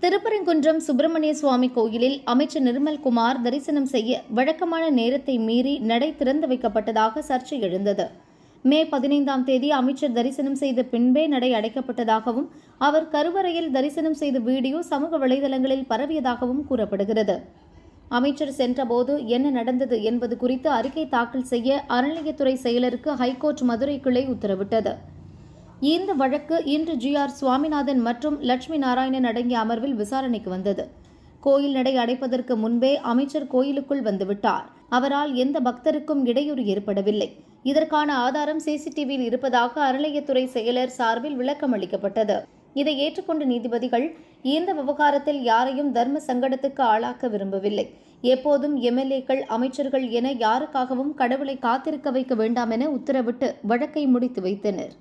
திருப்பரங்குன்றம் சுப்பிரமணிய சுவாமி கோயிலில் அமைச்சர் நிர்மல்குமார் தரிசனம் செய்ய வழக்கமான நேரத்தை மீறி நடை திறந்து வைக்கப்பட்டதாக சர்ச்சை எழுந்தது. மே 15ஆம் தேதி அமைச்சர் தரிசனம் செய்த பின்பே நடை அடைக்கப்பட்டதாகவும் அவர் கருவறையில் தரிசனம் செய்த வீடியோ சமூக வலைதளங்களில் பரவியதாகவும் கூறப்படுகிறது. அமைச்சர் சென்றபோது என்ன நடந்தது என்பது குறித்து அறிக்கை தாக்கல் செய்ய அறநிலையத்துறை செயலருக்கு ஹைகோர்ட் மதுரை கிளை உத்தரவிட்டது. இந்த வழக்கு இன்று GR சுவாமிநாதன் மற்றும் லட்சுமி நாராயணன் அடங்கிய அமர்வில் விசாரணைக்கு வந்தது. கோயில் நடை அடைப்பதற்கு முன்பே அமைச்சர் கோயிலுக்குள் வந்துவிட்டார். அவரால் எந்த பக்தருக்கும் இடையூறு ஏற்படவில்லை. இதற்கான ஆதாரம் CCTVயில் இருப்பதாக அறநிலையத்துறை செயலர் சார்பில் விளக்கம் அளிக்கப்பட்டது. இதை ஏற்றுக்கொண்ட நீதிபதிகள் இந்த விவகாரத்தில் யாரையும் தர்ம சங்கடத்துக்கு ஆளாக்க விரும்பவில்லை. எப்போதும் MLAக்கள் அமைச்சர்கள் என யாருக்காகவும் கடவுளை காத்திருக்க வைக்க வேண்டாம் என உத்தரவிட்டு வழக்கை முடித்து வைத்தனர்.